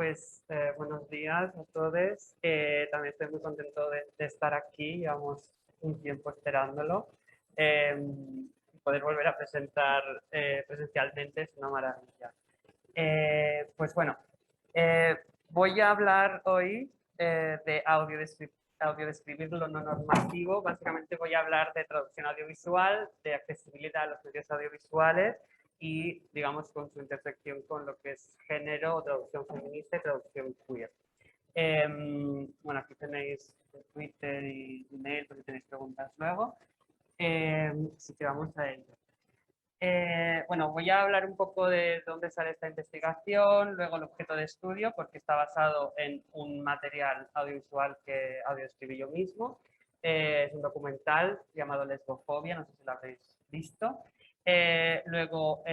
pues buenos días a todos. También estoy muy contento de estar aquí, llevamos un tiempo esperándolo. Poder volver a presentar presencialmente es una maravilla. Pues bueno, eh, voy a hablar hoy de audiodescribir lo no normativo. Básicamente voy a hablar de traducción audiovisual, de accesibilidad a los medios audiovisuales y, digamos, con su intersección con lo que es género, traducción feminista y traducción queer. Bueno, aquí tenéis Twitter y email por si tenéis preguntas luego. Así que vamos a ello. Bueno, voy a hablar un poco de dónde sale esta investigación, luego el objeto de estudio, porque está basado en un material audiovisual que audiodescribí yo mismo. Es un documental llamado Lesbofobia, no sé si lo habréis visto. Luego,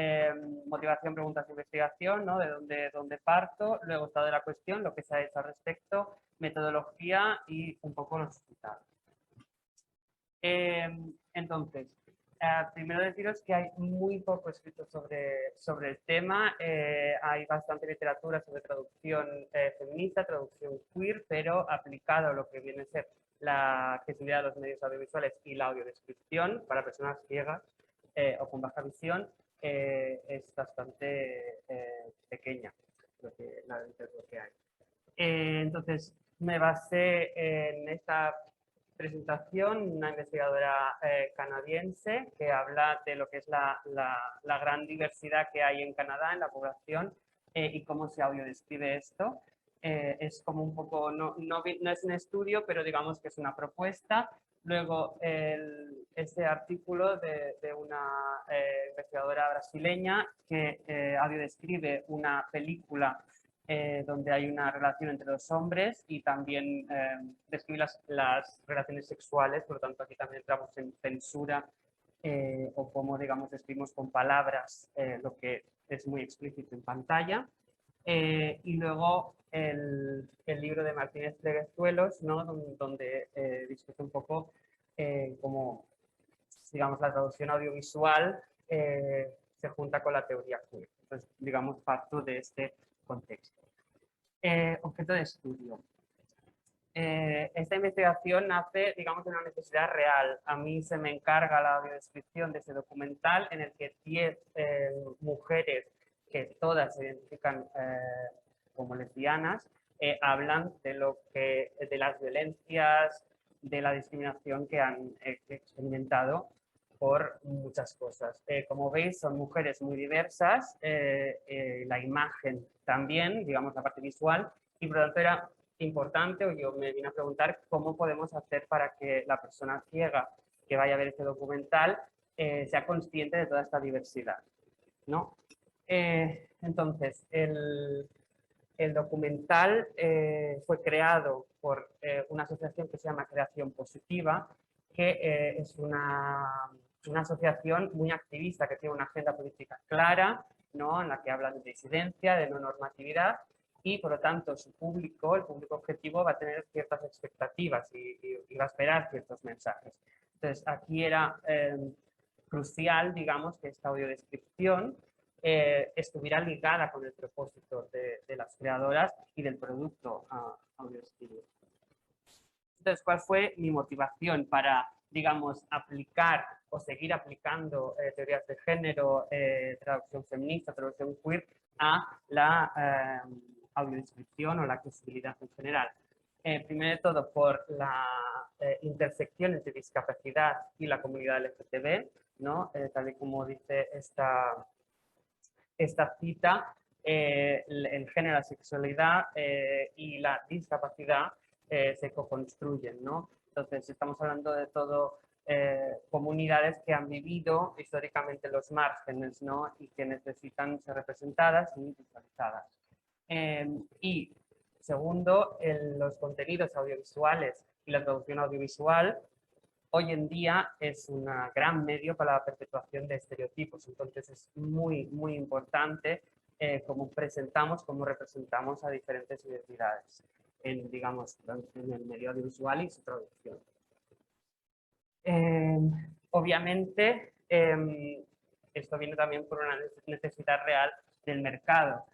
motivación, preguntas e investigación, ¿no? De dónde parto. Luego, estado de la cuestión, lo que se ha hecho al respecto, metodología y un poco los resultados. Entonces, primero deciros que hay muy poco escrito sobre el tema. Hay bastante literatura sobre traducción feminista, traducción queer, pero aplicado a lo que viene a ser la accesibilidad a los medios audiovisuales y la audiodescripción para personas ciegas o con baja visión es bastante pequeña lo que hay. Entonces, me basé en esta presentación, una investigadora canadiense que habla de lo que es la gran diversidad que hay en Canadá, en la población, y cómo se audiodescribe esto. Es como un poco, no es un estudio, pero digamos que es una propuesta. Luego, este artículo de una investigadora brasileña que audiodescribe una película donde hay una relación entre dos hombres y también describe las relaciones sexuales, por lo tanto aquí también entramos en censura o cómo, digamos, describimos con palabras lo que es muy explícito en pantalla. Y luego el libro de Martínez Pleguezuelos, ¿no? donde discute un poco cómo, digamos, la traducción audiovisual se junta con la teoría queer. Entonces, digamos, parto de este contexto. Objeto de estudio. Esta investigación nace, digamos, de una necesidad real. A mí se me encarga la audiodescripción de ese documental en el que 10 mujeres, que todas se identifican como lesbianas, hablan de las violencias, de la discriminación que han experimentado por muchas cosas. Como veis, son mujeres muy diversas, la imagen también, digamos, la parte visual, y por lo tanto era importante, o yo me vine a preguntar cómo podemos hacer para que la persona ciega que vaya a ver este documental sea consciente de toda esta diversidad, ¿no? Entonces, el documental fue creado por una asociación que se llama Creación Positiva, que es una asociación muy activista que tiene una agenda política clara, ¿no? En la que habla de disidencia, de no normatividad, y por lo tanto su público, el público objetivo, va a tener ciertas expectativas y va a esperar ciertos mensajes. Entonces aquí era crucial, digamos, que esta audiodescripción estuviera ligada con el propósito de las creadoras y del producto audiodescrito. Entonces, ¿cuál fue mi motivación para, digamos, aplicar o seguir aplicando teorías de género, traducción feminista, traducción queer a la audiodescripción o la accesibilidad en general? Primero de todo, por la intersección entre discapacidad y la comunidad LGTB, ¿no? Tal y como dice esta cita, el género, la sexualidad y la discapacidad se co-construyen, ¿no? Entonces, estamos hablando de todo comunidades que han vivido históricamente los márgenes, ¿no? Y que necesitan ser representadas y visualizadas. Y segundo, los contenidos audiovisuales y la traducción audiovisual hoy en día es un gran medio para la perpetuación de estereotipos. Entonces es muy, muy importante cómo presentamos, cómo representamos a diferentes identidades digamos, en el medio audiovisual y su traducción. Obviamente, esto viene también por una necesidad real del mercado.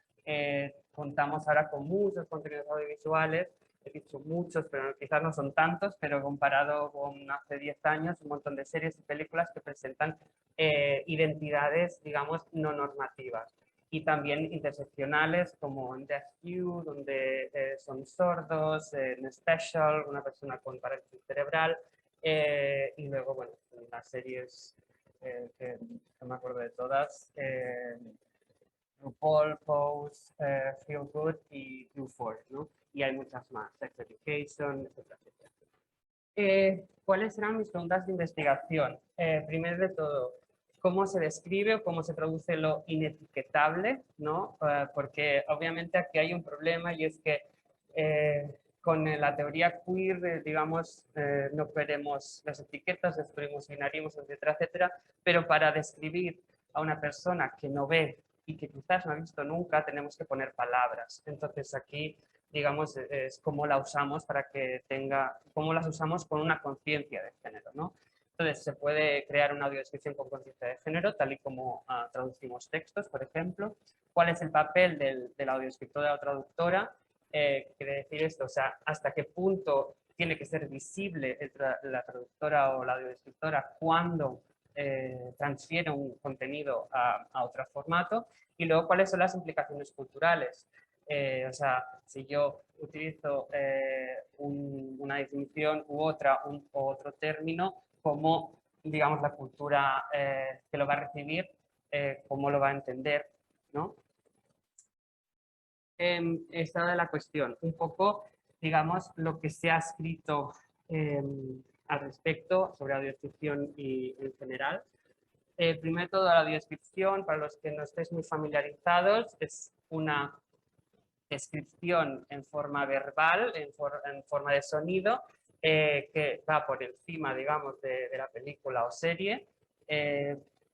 Contamos ahora con muchos contenidos audiovisuales, he dicho muchos, pero quizás no son tantos, pero comparado con hace 10 años, un montón de series y películas que presentan identidades, digamos, no normativas. Y también interseccionales, como en Deaf You, donde son sordos, en Special, una persona con parálisis cerebral, y luego, bueno, las series que no me acuerdo de todas, RuPaul, Pose, Feel Good y Do For, ¿no? Y hay muchas más, Sex Education, etcétera, etcétera. ¿Cuáles serán mis preguntas de investigación? Primero de todo, ¿cómo se describe o cómo se traduce lo inetiquetable? ¿No? Porque obviamente aquí hay un problema y es que con la teoría queer, digamos, no queremos las etiquetas, descubrimos binarismos, etcétera, etcétera, pero para describir a una persona que no ve y que quizás no ha visto nunca, tenemos que poner palabras. Entonces aquí, digamos, es cómo la usamos para que tenga, cómo las usamos con una conciencia de género, ¿no? Entonces se puede crear una audiodescripción con conciencia de género, tal y como traducimos textos, por ejemplo. ¿Cuál es el papel del audiodescriptor o de la traductora? Quiere decir esto, o sea, hasta qué punto tiene que ser visible la traductora o la audiodescriptora cuando transfiere un contenido a otro formato, y luego cuáles son las implicaciones culturales. O sea, si yo utilizo una definición u otra, otro término, cómo, digamos, la cultura que lo va a recibir, cómo lo va a entender, ¿no? Esta de la cuestión, un poco, digamos, lo que se ha escrito al respecto sobre audiodescripción y en general. Primero de todo, la audiodescripción, para los que no estéis muy familiarizados, es una descripción en forma verbal, en forma de sonido, que va por encima, digamos, de la película o serie,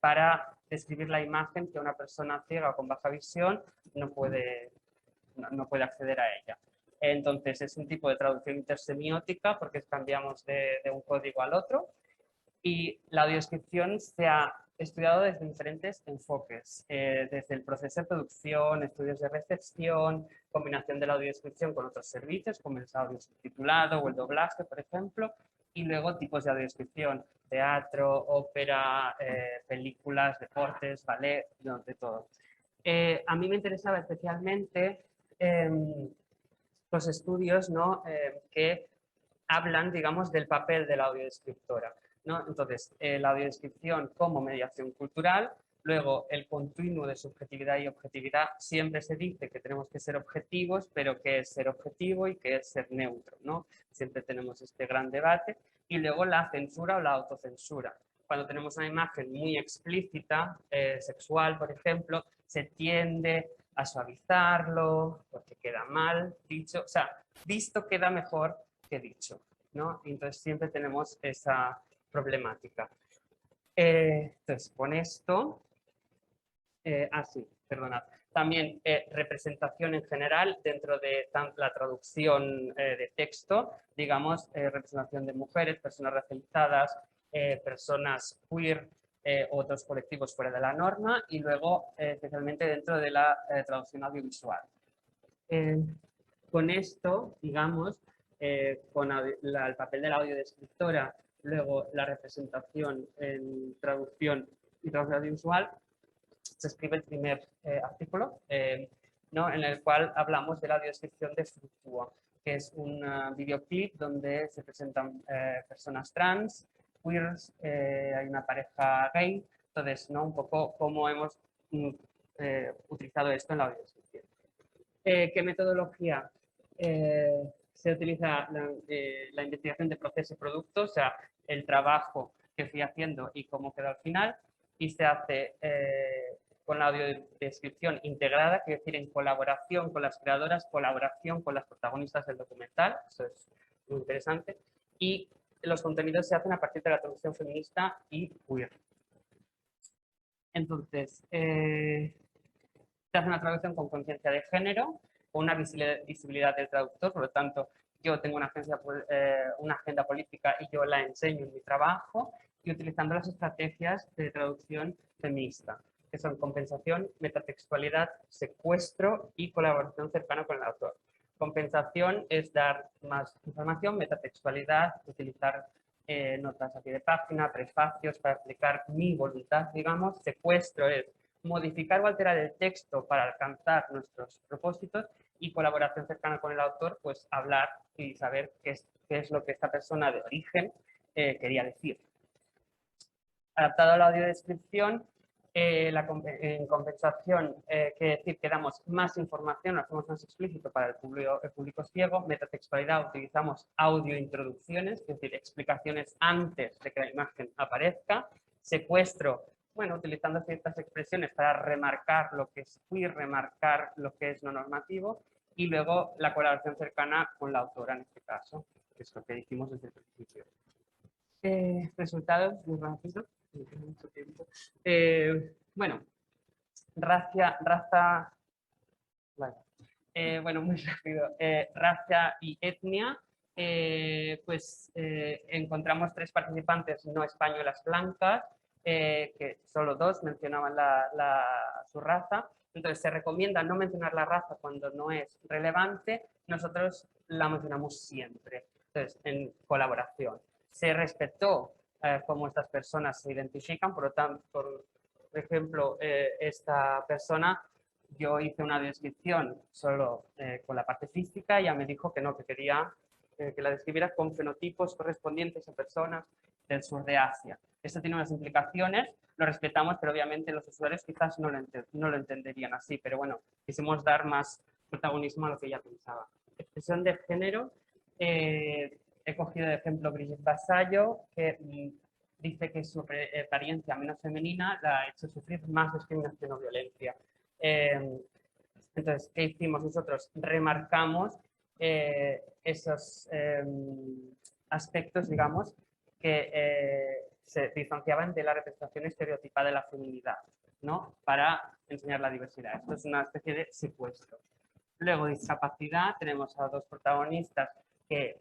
para describir la imagen que una persona ciega o con baja visión no puede acceder a ella. Entonces es un tipo de traducción intersemiótica porque cambiamos de un código al otro, y la audiodescripción se ha estudiado desde diferentes enfoques, desde el proceso de producción, estudios de recepción, combinación de la audiodescripción con otros servicios como el audio subtitulado o el doblaje, por ejemplo, y luego tipos de audiodescripción, teatro, ópera, películas, deportes, ballet, de todo. A mí me interesaba especialmente los estudios, ¿no? Que hablan, digamos, del papel de la audiodescriptora, ¿no? Entonces, la audiodescripción como mediación cultural, luego el continuo de subjetividad y objetividad. Siempre se dice que tenemos que ser objetivos, pero ¿qué es ser objetivo y qué es ser neutro, ¿no? Siempre tenemos este gran debate. Y luego la censura o la autocensura. Cuando tenemos una imagen muy explícita, sexual, por ejemplo, se tiende a suavizarlo porque queda mal dicho, o sea, visto queda mejor que dicho, ¿no? Entonces siempre tenemos esa problemática. Entonces, con esto, sí, perdonad. También representación en general dentro de la traducción de texto, digamos, representación de mujeres, personas racializadas, personas queer, otros colectivos fuera de la norma, y luego especialmente dentro de la traducción audiovisual. Con esto, digamos, con el papel de la audiodescriptora, luego la representación en traducción y traducción audiovisual, se escribe el primer artículo, ¿no? En el cual hablamos de la audiodescripción de Fluctúa, que es un videoclip donde se presentan personas trans, queers, hay una pareja gay, entonces, ¿no? Un poco cómo hemos utilizado esto en la audiodescripción. ¿Qué metodología? Se utiliza la investigación de proceso y producto, o sea, el trabajo que fui haciendo y cómo quedó al final, y se hace con la audiodescripción integrada, quiere decir en colaboración con las creadoras, colaboración con las protagonistas del documental, eso es muy interesante, y los contenidos se hacen a partir de la traducción feminista y queer. Entonces, se hace una traducción con conciencia de género, con una visibilidad del traductor, por lo tanto, yo tengo una agenda política y yo la enseño en mi trabajo, y utilizando las estrategias de traducción feminista. que son compensación, metatextualidad, secuestro y colaboración cercana con el autor. Compensación es dar más información, metatextualidad, utilizar notas a pie de página, prefacios para explicar mi voluntad, digamos. Secuestro es modificar o alterar el texto para alcanzar nuestros propósitos, y colaboración cercana con el autor, pues hablar y saber qué es lo que esta persona de origen quería decir. Adaptado a la audiodescripción, en compensación, quiere decir que damos más información, lo hacemos más explícito para el público ciego. Metatextualidad, utilizamos audiointroducciones, es decir, explicaciones antes de que la imagen aparezca. Secuestro, bueno, utilizando ciertas expresiones para remarcar lo que es queer, remarcar lo que es no normativo. Y luego la colaboración cercana con la autora en este caso, que es lo que dijimos desde el principio. Resultados, muy rápido. Mucho tiempo. Bueno, raza, vale. Bueno, muy rápido. Raza y etnia, pues encontramos 3 participantes no españolas blancas, que solo 2 mencionaban su raza. Entonces se recomienda no mencionar la raza cuando no es relevante. Nosotros la mencionamos siempre. Entonces, en colaboración. Se respetó cómo estas personas se identifican, por lo tanto, por ejemplo, esta persona, yo hice una descripción solo con la parte física, y ella me dijo que no, que quería que la describiera con fenotipos correspondientes a personas del sur de Asia. Esto tiene unas implicaciones, lo respetamos, pero obviamente los usuarios quizás no lo entenderían así, pero bueno, quisimos dar más protagonismo a lo que ella pensaba. Expresión de género, he cogido de ejemplo Brigitte Vasallo, que dice que su apariencia menos femenina la ha hecho sufrir más discriminación o violencia. Entonces, ¿qué hicimos nosotros? Remarcamos esos aspectos, digamos, que se distanciaban de la representación estereotipada de la feminidad, ¿no? Para enseñar la diversidad. Esto es una especie de secuestro. Luego, discapacidad, tenemos a 2 protagonistas que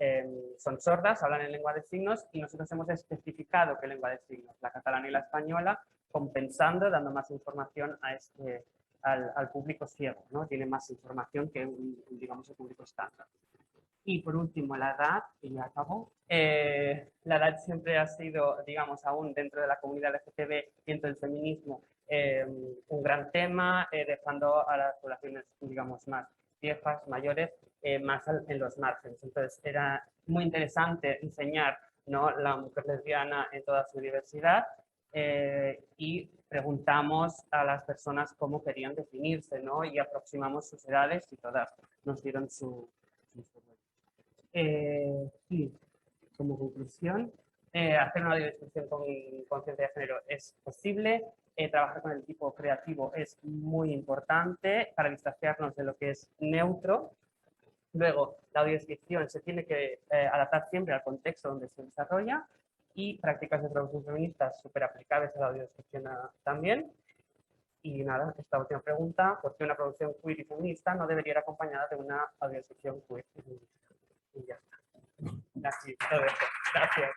son sordas, hablan en lengua de signos, y nosotros hemos especificado qué lengua de signos, la catalana y la española, compensando, dando más información a al público ciego, ¿no? Tiene más información que digamos, el público estándar. Y por último, la edad, y ya acabo. La edad siempre ha sido, digamos, aún dentro de la comunidad LGTB y dentro del feminismo, un gran tema, dejando a las poblaciones, digamos, más viejas, mayores, más en los márgenes. Entonces, era muy interesante enseñar, ¿no?, la mujer lesbiana en toda su diversidad, y preguntamos a las personas cómo querían definirse, ¿no?, y aproximamos sus edades, y todas nos dieron su y como conclusión, hacer una audiodescripción con conciencia de género es posible. Trabajar con el equipo creativo es muy importante para distanciarnos de lo que es neutro. Luego, la audiodescripción se tiene que adaptar siempre al contexto donde se desarrolla, y prácticas de traducción feministas súper aplicables a la audiodescripción también. Y nada, esta última pregunta: ¿por qué una producción queer y feminista no debería ir acompañada de una audiodescripción queer y feminista? Y ya está. Así, todo esto. Gracias.